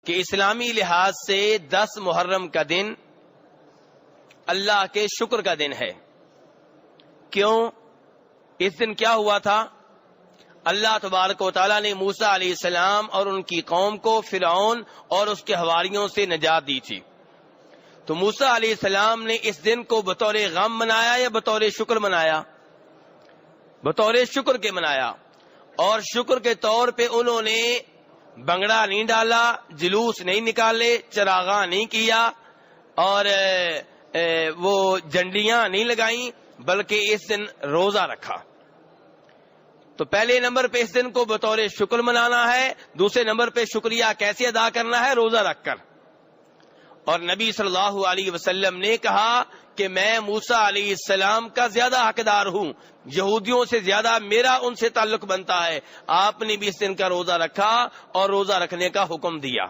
کہ اسلامی لحاظ سے 10 محرم کا دن اللہ کے شکر کا دن ہے. کیوں؟ اس دن کیا ہوا تھا؟ اللہ تبارک و تعالیٰ نے موسیٰ علیہ السلام اور ان کی قوم کو فرعون اور اس کے حواریوں سے نجات دی تھی. تو موسیٰ علیہ السلام نے اس دن کو بطور غم منایا یا بطور شکر منایا؟ بطور شکر کے منایا. اور شکر کے طور پہ انہوں نے بنگڑا نہیں ڈالا، جلوس نہیں نکالے، چراغاں نہیں کیا اور وہ جنڈیاں نہیں لگائیں، بلکہ اس دن روزہ رکھا. تو پہلے نمبر پہ اس دن کو بطور شکر منانا ہے، دوسرے نمبر پہ شکریہ کیسے ادا کرنا ہے؟ روزہ رکھ کر. اور نبی صلی اللہ علیہ وسلم نے کہا کہ میں موسیٰ علیہ السلام کا زیادہ حقدار ہوں، یہودیوں سے زیادہ میرا ان سے تعلق بنتا ہے. آپ نے بھی اس دن کا روزہ رکھا اور روزہ رکھنے کا حکم دیا.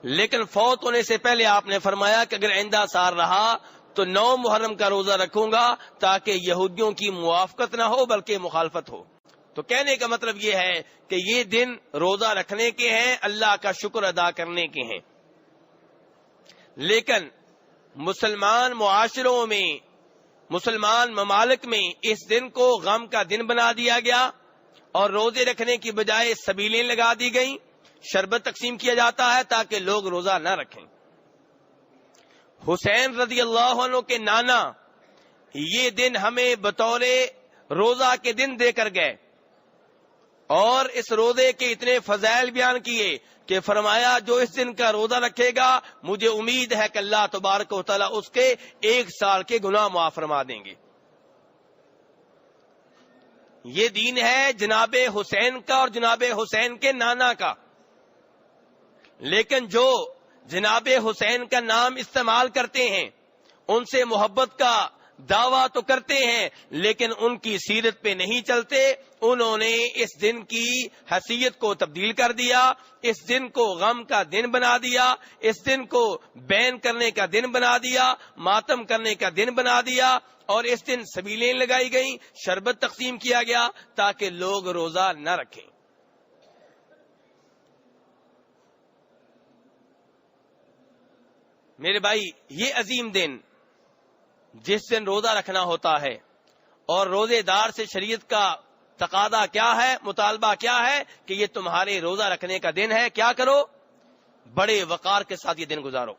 لیکن فوت ہونے سے پہلے آپ نے فرمایا کہ اگر آئندہ سال رہا تو 9 محرم کا روزہ رکھوں گا تاکہ یہودیوں کی موافقت نہ ہو بلکہ مخالفت ہو. تو کہنے کا مطلب یہ ہے کہ یہ دن روزہ رکھنے کے ہیں، اللہ کا شکر ادا کرنے کے ہیں. لیکن مسلمان معاشروں میں، مسلمان ممالک میں اس دن کو غم کا دن بنا دیا گیا اور روزے رکھنے کی بجائے سبیلیں لگا دی گئیں، شربت تقسیم کیا جاتا ہے تاکہ لوگ روزہ نہ رکھیں. حسین رضی اللہ عنہ کے نانا یہ دن ہمیں بطور روزہ کے دن دے کر گئے اور اس روزے کے اتنے فضائل بیان کیے کہ فرمایا جو اس دن کا روزہ رکھے گا مجھے امید ہے کہ اللہ تبارک و تعالیٰ اس کے 1 سال کے گناہ معاف فرما دیں گے. یہ دین ہے جناب حسین کا اور جناب حسین کے نانا کا. لیکن جو جناب حسین کا نام استعمال کرتے ہیں، ان سے محبت کا دعویٰ تو کرتے ہیں لیکن ان کی سیرت پہ نہیں چلتے. انہوں نے اس دن کی حیثیت کو تبدیل کر دیا، اس دن کو غم کا دن بنا دیا، اس دن کو بین کرنے کا دن بنا دیا، ماتم کرنے کا دن بنا دیا اور اس دن سبیلیں لگائی گئیں، شربت تقسیم کیا گیا تاکہ لوگ روزہ نہ رکھیں. میرے بھائی، یہ عظیم دن جس دن روزہ رکھنا ہوتا ہے اور روزے دار سے شریعت کا تقاضا کیا ہے، مطالبہ کیا ہے کہ یہ تمہارے روزہ رکھنے کا دن ہے. کیا کرو؟ بڑے وقار کے ساتھ یہ دن گزارو.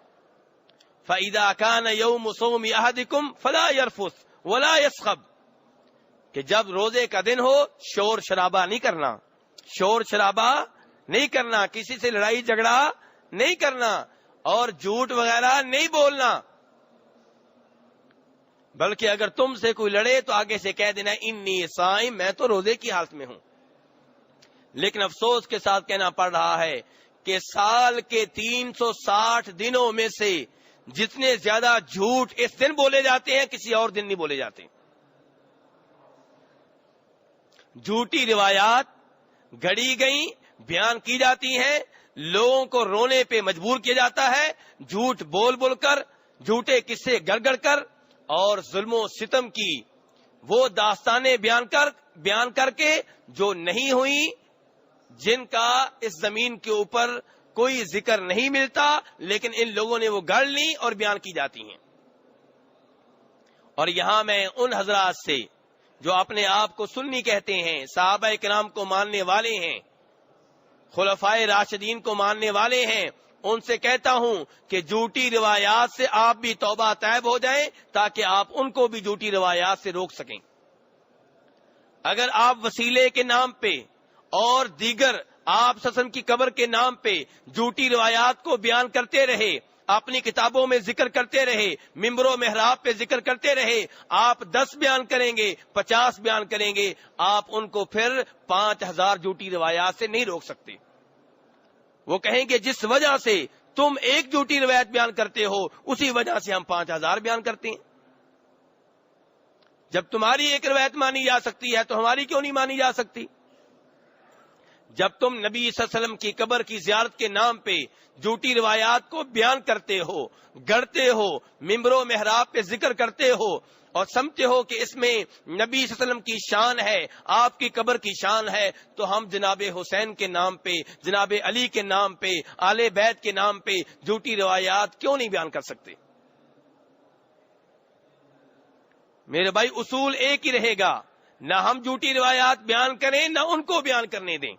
فَإِذَا كَانَ يَوْمُ صَوْمِ أَحَدِكُمْ فَلَا يَرْفُثْ وَلَا يَصْخَبْ، کہ جب روزے کا دن ہو شور شرابہ نہیں کرنا، شور شرابہ نہیں کرنا، کسی سے لڑائی جھگڑا نہیں کرنا اور جھوٹ وغیرہ نہیں بولنا. بلکہ اگر تم سے کوئی لڑے تو آگے سے کہہ دینا انی صائم، میں تو روزے کی حالت میں ہوں. لیکن افسوس کے ساتھ کہنا پڑ رہا ہے کہ سال کے 360 دنوں میں سے جتنے زیادہ جھوٹ اس دن بولے جاتے ہیں کسی اور دن نہیں بولے جاتے. جھوٹی روایات گھڑی گئیں، بیان کی جاتی ہیں، لوگوں کو رونے پہ مجبور کیا جاتا ہے، جھوٹ بول بول کر، جھوٹے قصے گڑ گڑ کر اور ظلم و ستم کی وہ داستانیں بیان کر کے جو نہیں ہوئی، جن کا اس زمین کے اوپر کوئی ذکر نہیں ملتا، لیکن ان لوگوں نے وہ گڑھ لی اور بیان کی جاتی ہیں. اور یہاں میں ان حضرات سے جو اپنے آپ کو سنی کہتے ہیں، صحابہ کرام کو ماننے والے ہیں، خلفائے راشدین کو ماننے والے ہیں، ان سے کہتا ہوں کہ جھوٹی روایات سے آپ بھی توبہ طیب ہو جائیں تاکہ آپ ان کو بھی جھوٹی روایات سے روک سکیں. اگر آپ وسیلے کے نام پہ اور دیگر آپ سسن کی قبر کے نام پہ جھوٹی روایات کو بیان کرتے رہے، اپنی کتابوں میں ذکر کرتے رہے، ممبر و محراب پہ ذکر کرتے رہے، آپ 10 بیان کریں گے، 50 بیان کریں گے، آپ ان کو پھر 5000 جھوٹی روایات سے نہیں روک سکتے. وہ کہیں گے جس وجہ سے تم ایک جھوٹی روایت بیان کرتے ہو اسی وجہ سے ہم 5000 بیان کرتے ہیں. جب تمہاری ایک روایت مانی جا سکتی ہے تو ہماری کیوں نہیں مانی جا سکتی؟ جب تم نبی صلی اللہ علیہ وسلم کی قبر کی زیارت کے نام پہ جھوٹی روایات کو بیان کرتے ہو، گڑتے ہو، ممبر و محراب پہ ذکر کرتے ہو اور سمجھتے ہو کہ اس میں نبی صلی اللہ علیہ وسلم کی شان ہے، آپ کی قبر کی شان ہے، تو ہم جناب حسین کے نام پہ، جناب علی کے نام پہ، آل بیت کے نام پہ جھوٹی روایات کیوں نہیں بیان کر سکتے؟ میرے بھائی اصول ایک ہی رہے گا، نہ ہم جھوٹی روایات بیان کریں نہ ان کو بیان کرنے دیں،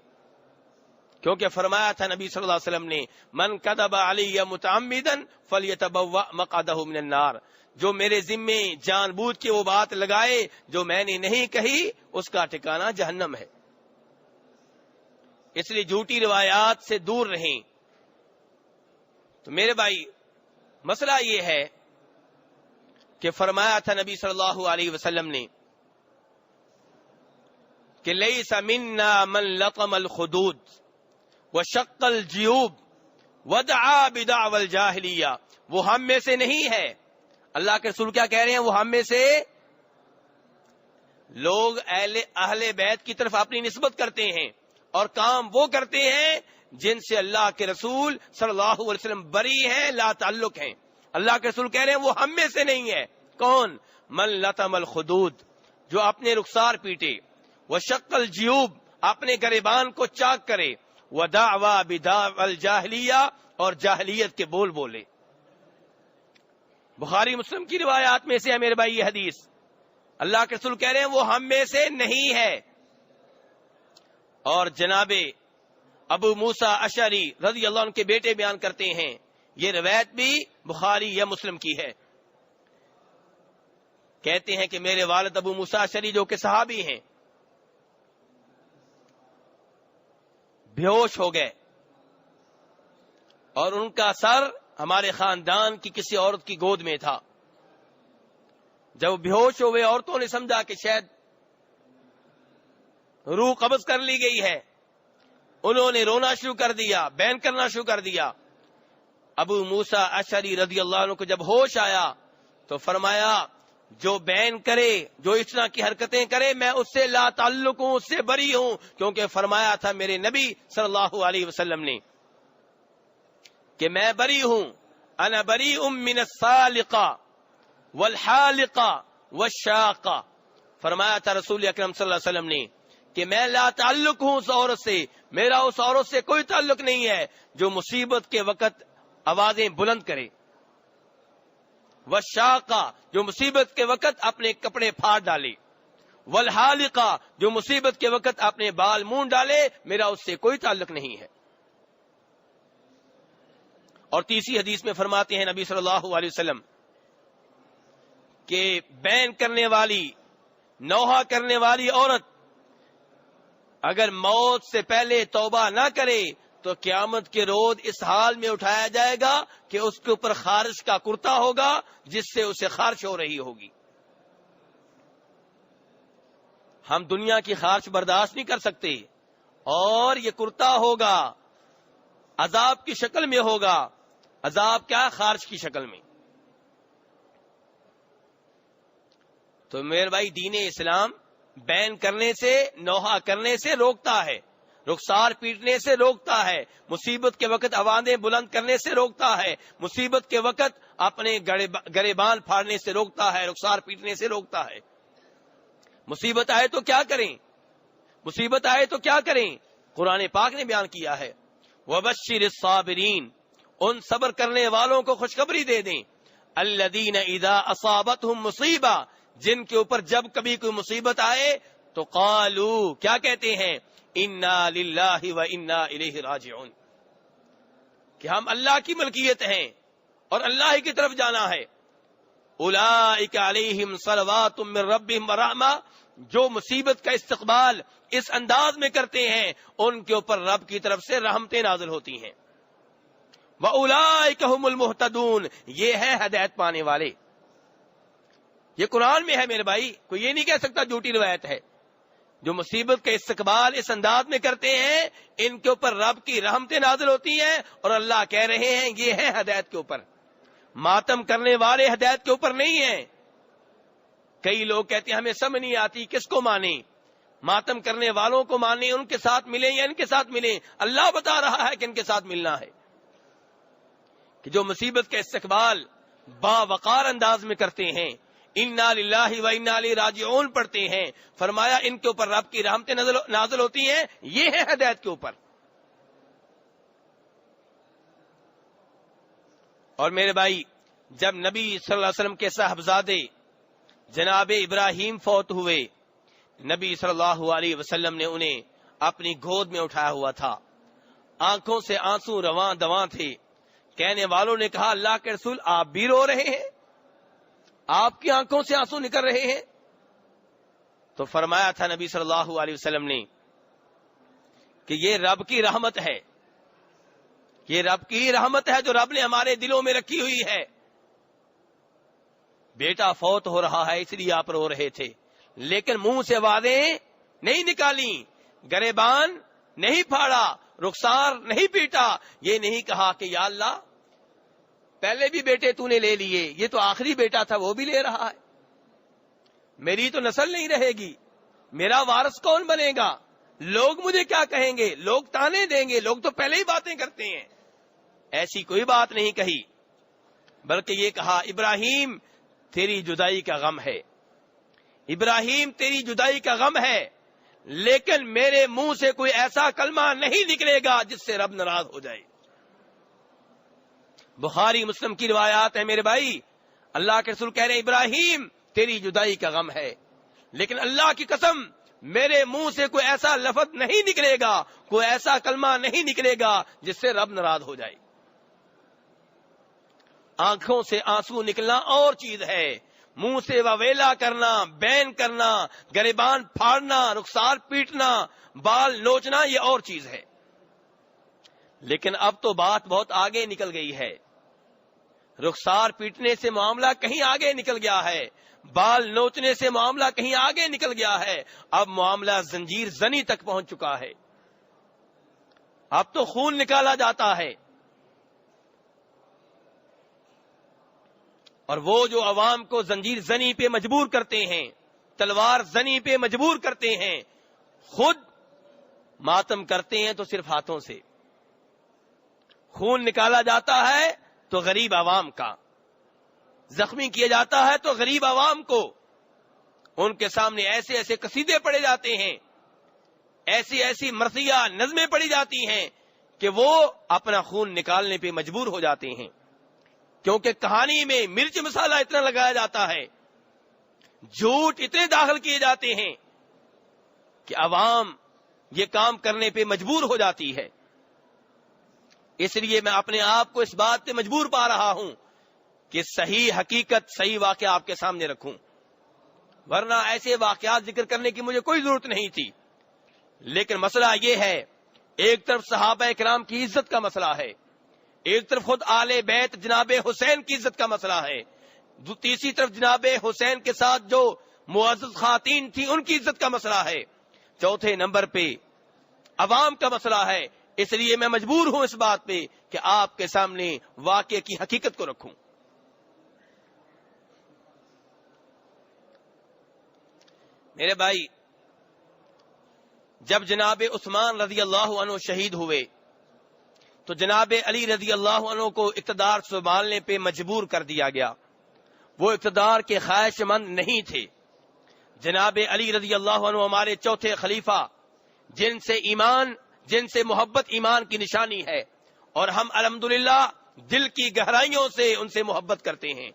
کیونکہ فرمایا تھا نبی صلی اللہ علیہ وسلم نے من کذب علی متعمدا فلیتبوأ مقعدہ من النار، جو میرے ذمے جان بوجھ کے وہ بات لگائے جو میں نے نہیں کہی اس کا ٹھکانہ جہنم ہے۔ اس لیے جھوٹی روایات سے دور رہیں۔ تو میرے بھائی مسئلہ یہ ہے کہ فرمایا تھا نبی صلی اللہ علیہ وسلم نے کہ لیس منا من لطم الخدود وشق الجیوب ودعا بدعوى الجاہلیہ، وہ ہم میں سے نہیں ہے۔ اللہ کے رسول کیا کہہ رہے ہیں؟ وہ ہم میں سے لوگ اہل بیت کی طرف اپنی نسبت کرتے ہیں اور کام وہ کرتے ہیں جن سے اللہ کے رسول صلی اللہ علیہ وسلم بری ہیں، لا تعلق ہیں۔ اللہ کے رسول کہہ رہے ہیں وہ ہم میں سے نہیں ہے۔ کون؟ من لطم الخدود، جو اپنے رخسار پیٹے، وشق الجیوب، اپنے گریبان کو چاک کرے، ودعوا بدعوى الجاہلیہ، اور جاہلیت کے بول بولے۔ بخاری مسلم کی روایات میں سے ہے میرے بھائی یہ حدیث۔ اللہ کے رسول کہہ رہے ہیں وہ ہم میں سے نہیں ہے۔ اور جناب ابو موسیٰ اشعری رضی اللہ عنہ کے بیٹے بیان کرتے ہیں، یہ روایت بھی بخاری یا مسلم کی ہے، کہتے ہیں کہ میرے والد ابو موسیٰ اشعری جو کہ صحابی ہیں بے ہوش ہو گئے اور ان کا سر ہمارے خاندان کی کسی عورت کی گود میں تھا۔ جب بے ہوش ہوئے عورتوں نے سمجھا کہ شاید روح قبض کر لی گئی ہے، انہوں نے رونا شروع کر دیا، بین کرنا شروع کر دیا۔ ابو موسیٰ اشعری رضی اللہ عنہ کو جب ہوش آیا تو فرمایا جو بین کرے، جو اس طرح کی حرکتیں کرے، میں اس سے لا تعلق ہوں، اس سے بری ہوں، کیونکہ فرمایا تھا میرے نبی صلی اللہ علیہ وسلم نے کہ میں بری ہوں، انا بریء من السالقہ والحالقہ والشاقہ۔ فرمایا تھا رسول اکرم صلی اللہ علیہ وسلم نے کہ میں لا تعلق ہوں اس عورت سے، میرا اس عورت سے کوئی تعلق نہیں ہے جو مصیبت کے وقت آوازیں بلند کرے، والشاقہ، جو مصیبت کے وقت اپنے کپڑے پھاڑ ڈالے، والحالقہ، جو مصیبت کے وقت اپنے بال مونڈ ڈالے، میرا اس سے کوئی تعلق نہیں ہے۔ اور تیسری حدیث میں فرماتے ہیں نبی صلی اللہ علیہ وسلم کہ بین کرنے والی، نوحہ کرنے والی عورت اگر موت سے پہلے توبہ نہ کرے تو قیامت کے روز اس حال میں اٹھایا جائے گا کہ اس کے اوپر خارش کا کرتا ہوگا جس سے اسے خارش ہو رہی ہوگی۔ ہم دنیا کی خارش برداشت نہیں کر سکتے، اور یہ کرتا ہوگا عذاب کی شکل میں ہوگا۔ عذاب کیا؟ خارش کی شکل میں۔ تو میرے بھائی دین اسلام بین کرنے سے، نوحہ کرنے سے روکتا ہے، رخسار پیٹنے سے روکتا ہے، مصیبت کے وقت آوازیں بلند کرنے سے روکتا ہے، مصیبت کے وقت اپنے گریبان پھاڑنے سے روکتا ہے، رخسار پیٹنے سے روکتا ہے۔ مصیبت آئے تو کیا کریں؟ مصیبت آئے تو کیا کریں؟ قرآن پاک نے بیان کیا ہے، وَبَشِّرِ الصَّابِرِينَ، ان صبر کرنے والوں کو خوشخبری دے دیں، الَّذِينَ إِذَا أَصَابَتْهُمْ مُصِيبَةٌ، جن کے اوپر جب کبھی کوئی مصیبت آئے تو قالوا، کیا کہتے ہیں؟ انا للہ و انا الیہ راجعون، کہ ہم اللہ کی ملکیت ہیں اور اللہ ہی کی طرف جانا ہے۔ اولئک علیہم صلوات من ربہم ورحمہ، جو مصیبت کا استقبال اس انداز میں کرتے ہیں ان کے اوپر رب کی طرف سے رحمتیں نازل ہوتی ہیں۔ وَأُولَئِكَ هُمُ الْمُهْتَدُونَ، یہ ہے ہدایت پانے والے۔ یہ قرآن میں ہے میرے بھائی، کوئی یہ نہیں کہہ سکتا جھوٹی روایت ہے۔ جو مصیبت کا استقبال اس انداز میں کرتے ہیں ان کے اوپر رب کی رحمتیں نازل ہوتی ہیں، اور اللہ کہہ رہے ہیں یہ ہے ہدایت کے اوپر۔ ماتم کرنے والے ہدایت کے اوپر نہیں ہیں۔ کئی لوگ کہتے ہیں ہمیں سمجھ نہیں آتی کس کو مانیں۔ ماتم کرنے والوں کو مانیں، ان کے ساتھ ملیں یا ان کے ساتھ ملیں، اللہ بتا رہا ہے کہ ان کے ساتھ ملنا ہے، کہ جو مصیبت کا استقبال باوقار انداز میں کرتے ہیں، انا للہ و انا الیہ راجعون پڑھتے ہیں، فرمایا ان کے اوپر رب کی رحمتیں نازل ہوتی ہیں، یہ ہے ہدایت کے اوپر۔ اور میرے بھائی، جب نبی صلی اللہ علیہ وسلم کے صاحبزادے جناب ابراہیم فوت ہوئے، نبی صلی اللہ علیہ وسلم نے انہیں اپنی گود میں اٹھایا ہوا تھا، آنکھوں سے آنسو رواں دواں تھے۔ کہنے والوں نے کہا اللہ کے رسول آپ بھی رو رہے ہیں، آپ کی آنکھوں سے آنسو نکل رہے ہیں؟ تو فرمایا تھا نبی صلی اللہ علیہ وسلم نے کہ یہ رب کی رحمت ہے، یہ رب کی رحمت ہے جو رب نے ہمارے دلوں میں رکھی ہوئی ہے۔ بیٹا فوت ہو رہا ہے اس لیے آپ رو رہے تھے، لیکن منہ سے آوازیں نہیں نکالی، گریبان نہیں پھاڑا، رخسار نہیں پیٹا، یہ نہیں کہا کہ یا اللہ پہلے بھی بیٹے تو نے لے لیے، یہ تو آخری بیٹا تھا وہ بھی لے رہا ہے، میری تو نسل نہیں رہے گی، میرا وارث کون بنے گا، لوگ مجھے کیا کہیں گے، لوگ تانے دیں گے، لوگ تو پہلے ہی باتیں کرتے ہیں۔ ایسی کوئی بات نہیں کہی، بلکہ یہ کہا ابراہیم تیری جدائی کا غم ہے، ابراہیم تیری جدائی کا غم ہے، لیکن میرے منہ سے کوئی ایسا کلمہ نہیں نکلے گا جس سے رب ناراض ہو جائے۔ بخاری مسلم کی روایات ہے میرے بھائی، اللہ کے رسول کہہ رہے ہیں ابراہیم تیری جدائی کا غم ہے، لیکن اللہ کی قسم میرے منہ سے کوئی ایسا لفظ نہیں نکلے گا، کوئی ایسا کلمہ نہیں نکلے گا جس سے رب ناراض ہو جائے۔ آنکھوں سے آنسو نکلنا اور چیز ہے، منہ سے وویلا کرنا، بین کرنا، گریبان پھاڑنا، رخسار پیٹنا، بال نوچنا، یہ اور چیز ہے۔ لیکن اب تو بات بہت آگے نکل گئی ہے، رخسار پیٹنے سے معاملہ کہیں آگے نکل گیا ہے، بال نوچنے سے معاملہ کہیں آگے نکل گیا ہے، اب معاملہ زنجیر زنی تک پہنچ چکا ہے، اب تو خون نکالا جاتا ہے۔ اور وہ جو عوام کو زنجیر زنی پہ مجبور کرتے ہیں، تلوار زنی پہ مجبور کرتے ہیں، خود ماتم کرتے ہیں تو صرف ہاتھوں سے، خون نکالا جاتا ہے تو غریب عوام کا، زخمی کیا جاتا ہے تو غریب عوام کو، ان کے سامنے ایسے ایسے قصیدے پڑے جاتے ہیں، ایسی ایسی مرثیہ نظمیں پڑی جاتی ہیں کہ وہ اپنا خون نکالنے پہ مجبور ہو جاتے ہیں، کیونکہ کہانی میں مرچ مسالہ اتنا لگایا جاتا ہے، جھوٹ اتنے داخل کیے جاتے ہیں کہ عوام یہ کام کرنے پہ مجبور ہو جاتی ہے۔ اس لیے میں اپنے آپ کو اس بات پہ مجبور پا رہا ہوں کہ صحیح حقیقت، صحیح واقعہ آپ کے سامنے رکھوں، ورنہ ایسے واقعات ذکر کرنے کی مجھے کوئی ضرورت نہیں تھی۔ لیکن مسئلہ یہ ہے، ایک طرف صحابہ کرام کی عزت کا مسئلہ ہے، ایک طرف خود آل بیت جناب حسین کی عزت کا مسئلہ ہے، تیسری طرف جناب حسین کے ساتھ جو معزز خواتین تھی ان کی عزت کا مسئلہ ہے، چوتھے نمبر پہ عوام کا مسئلہ ہے۔ اس لیے میں مجبور ہوں اس بات پہ کہ آپ کے سامنے واقعے کی حقیقت کو رکھوں۔ میرے بھائی، جب جناب عثمان رضی اللہ عنہ شہید ہوئے تو جناب علی رضی اللہ عنہ کو اقتدار سنبھالنے پہ مجبور کر دیا گیا، وہ اقتدار کے خواہش مند نہیں تھے۔ جناب علی رضی اللہ عنہ ہمارے چوتھے خلیفہ، جن سے محبت ایمان کی نشانی ہے، اور ہم الحمدللہ دل کی گہرائیوں سے ان سے محبت کرتے ہیں۔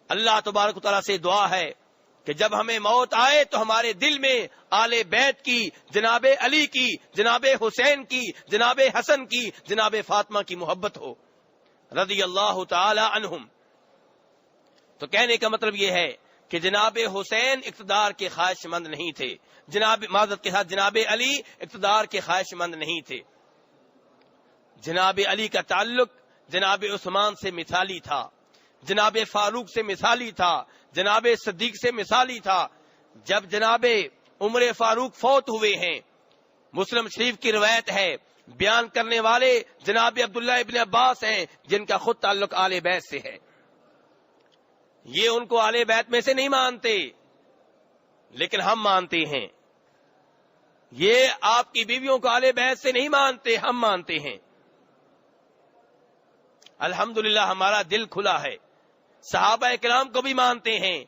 اللہ تبارک و تعالیٰ سے دعا ہے کہ جب ہمیں موت آئے تو ہمارے دل میں آل بیت کی، جناب علی کی، جناب حسین کی، جناب حسن کی، جناب فاطمہ کی محبت ہو رضی اللہ تعالی عنہم۔ تو کہنے کا مطلب یہ ہے کہ جناب حسین اقتدار کے خواہش مند نہیں تھے، معذرت کے ساتھ جناب علی اقتدار کے خواہش مند نہیں تھے۔ جناب علی کا تعلق جناب عثمان سے مثالی تھا، جناب فاروق سے مثالی تھا، جناب صدیق سے مثالی تھا۔ جب جناب عمر فاروق فوت ہوئے ہیں، مسلم شریف کی روایت ہے، بیان کرنے والے جناب عبداللہ ابن عباس ہیں جن کا خود تعلق آل بیت سے ہے۔ یہ ان کو آل بیت میں سے نہیں مانتے، لیکن ہم مانتے ہیں۔ یہ آپ کی بیویوں کو اہل بیت سے نہیں مانتے، ہم مانتے ہیں۔ الحمدللہ ہمارا دل کھلا ہے، صحابہ کرام کو بھی مانتے ہیں،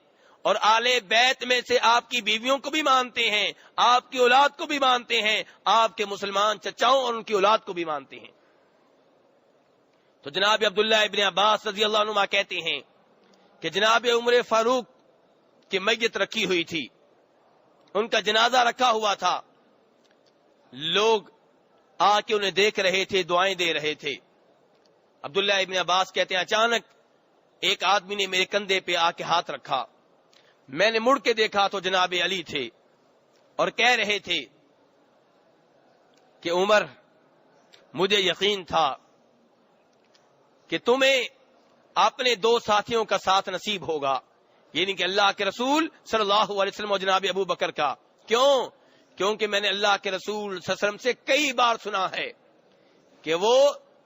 اور اہل بیت میں سے آپ کی بیویوں کو بھی مانتے ہیں، آپ کی اولاد کو بھی مانتے ہیں، آپ کے مسلمان چچاؤں اور ان کی اولاد کو بھی مانتے ہیں۔ تو جناب عبداللہ ابن عباس رضی اللہ عنہما کہتے ہیں کہ جناب عمر فاروق کی میت رکھی ہوئی تھی، ان کا جنازہ رکھا ہوا تھا، لوگ آ کے انہیں دیکھ رہے تھے، دعائیں دے رہے تھے۔ عبداللہ ابن عباس کہتے ہیں اچانک ایک آدمی نے میرے کندھے پہ آ کے ہاتھ رکھا، میں نے مڑ کے دیکھا تو جناب علی تھے، اور کہہ رہے تھے کہ عمر، مجھے یقین تھا کہ تمہیں اپنے دو ساتھیوں کا ساتھ نصیب ہوگا، یعنی کہ اللہ کے رسول صلی اللہ علیہ وسلم اور جناب ابو بکر کا۔ کیونکہ میں نے اللہ کے رسول صلی اللہ علیہ وسلم سے کئی بار سنا ہے کہ وہ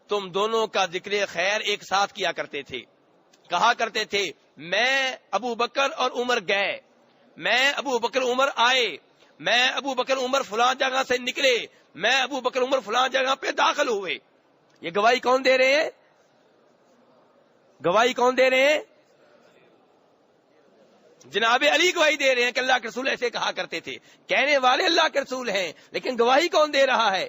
تم دونوں کا ذکر خیر ایک ساتھ کیا کرتے تھے، کہا کرتے تھے میں ابو بکر اور عمر گئے، میں ابو بکر عمر آئے، میں ابو بکر عمر فلاں جگہ سے نکلے، میں ابو بکر عمر فلاں جگہ پہ داخل ہوئے۔ یہ گواہی کون دے رہے ہیں؟ گواہی کون دے رہے ہیں؟ جناب علی گواہی دے رہے ہیں کہ اللہ کے رسول ایسے کہا کرتے تھے۔ کہنے والے اللہ کے رسول ہیں، لیکن گواہی کون دے رہا ہے؟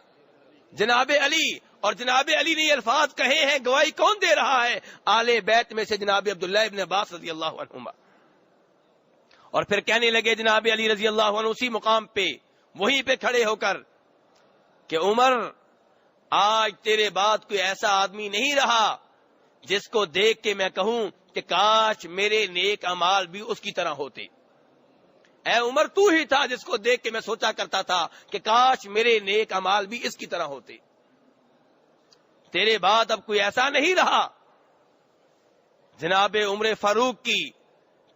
جناب علی۔ اور جناب علی نے یہ الفاظ کہے ہیں، گواہی کون دے رہا ہے؟ آل بیت میں سے جناب عبداللہ ابن عباس رضی اللہ عنہما۔ اور پھر کہنے لگے جناب علی رضی اللہ عنہ اسی مقام پہ وہیں پہ کھڑے ہو کر کہ عمر، آج تیرے بعد کوئی ایسا آدمی نہیں رہا جس کو دیکھ کے میں کہوں کہ کاش میرے نیک اعمال بھی اس کی طرح ہوتے۔ اے عمر، تو ہی تھا جس کو دیکھ کے میں سوچا کرتا تھا کہ کاش میرے نیک اعمال بھی اس کی طرح ہوتے۔ تیرے بعد اب کوئی ایسا نہیں رہا۔ جناب عمر فاروق کی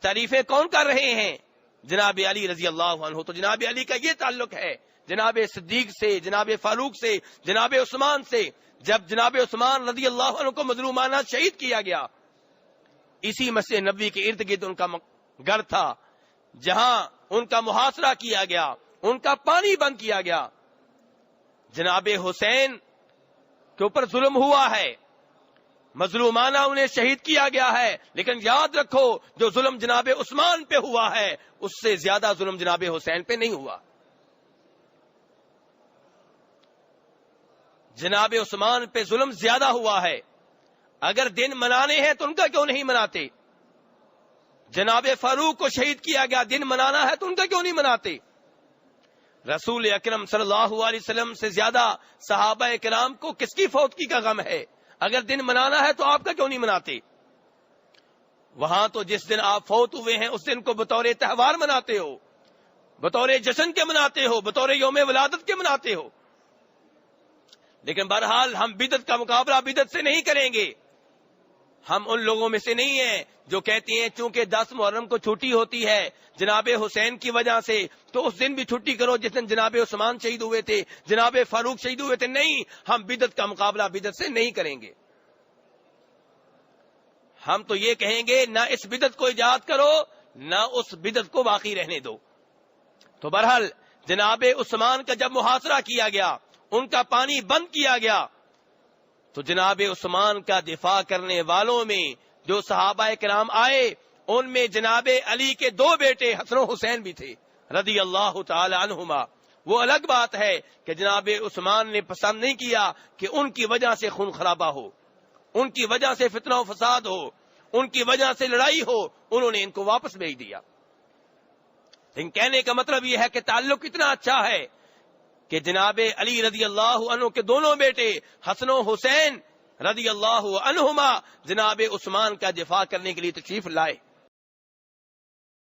تعریفیں کون کر رہے ہیں؟ جناب علی رضی اللہ عنہ۔ تو جناب علی کا یہ تعلق ہے جناب صدیق سے، جناب فاروق سے، جناب عثمان سے۔ جب جناب عثمان رضی اللہ عنہ کو مظلومانہ شہید کیا گیا، اسی مسجد نبوی کے ارد گرد ان کا گھر تھا، جہاں ان کا محاصرہ کیا گیا، ان کا پانی بند کیا گیا۔ جناب حسین کے اوپر ظلم ہوا ہے، مظلومانہ انہیں شہید کیا گیا ہے، لیکن یاد رکھو جو ظلم جناب عثمان پہ ہوا ہے اس سے زیادہ ظلم جناب حسین پہ نہیں ہوا۔ جناب عثمان پہ ظلم زیادہ ہوا ہے، اگر دن منانے ہیں تو ان کا کیوں نہیں مناتے؟ جناب فاروق کو شہید کیا گیا، دن منانا ہے تو ان کا کیوں نہیں مناتے؟ رسول اکرم صلی اللہ علیہ وسلم سے زیادہ صحابہ کرام کو کس کی فوتگی کا غم ہے؟ اگر دن منانا ہے تو آپ کا کیوں نہیں مناتے؟ وہاں تو جس دن آپ فوت ہوئے ہیں اس دن کو بطور تہوار مناتے ہو، بطور جشن کے مناتے ہو، بطور یوم ولادت کے مناتے ہو۔ لیکن بہرحال ہم بدعت کا مقابلہ بدعت سے نہیں کریں گے۔ ہم ان لوگوں میں سے نہیں ہیں جو کہتے ہیں چونکہ 10 محرم کو چھٹی ہوتی ہے جناب حسین کی وجہ سے تو اس دن بھی چھٹی کرو جس دن جناب عثمان شہید ہوئے تھے، جناب فاروق شہید ہوئے تھے۔ نہیں، ہم بدعت کا مقابلہ بدعت سے نہیں کریں گے۔ ہم تو یہ کہیں گے نہ اس بدعت کو ایجاد کرو، نہ اس بدعت کو باقی رہنے دو۔ تو بہرحال جناب عثمان کا جب محاصرہ کیا گیا، ان کا پانی بند کیا گیا، تو جناب عثمان کا دفاع کرنے والوں میں جو صحابہ کرام آئے ان میں جناب علی کے 2 بیٹے حسن و حسین بھی تھے رضی اللہ تعالی عنہما۔ وہ الگ بات ہے کہ جناب عثمان نے پسند نہیں کیا کہ ان کی وجہ سے خون خرابہ ہو، ان کی وجہ سے فتنہ و فساد ہو، ان کی وجہ سے لڑائی ہو، انہوں نے ان کو واپس بھیج دیا۔ لیکن کہنے کا مطلب یہ ہے کہ تعلق اتنا اچھا ہے کہ جناب علی رضی اللہ عنہ کے دونوں بیٹے حسن و حسین رضی اللہ عنہما جناب عثمان کا دفاع کرنے کے لیے تشریف لائے۔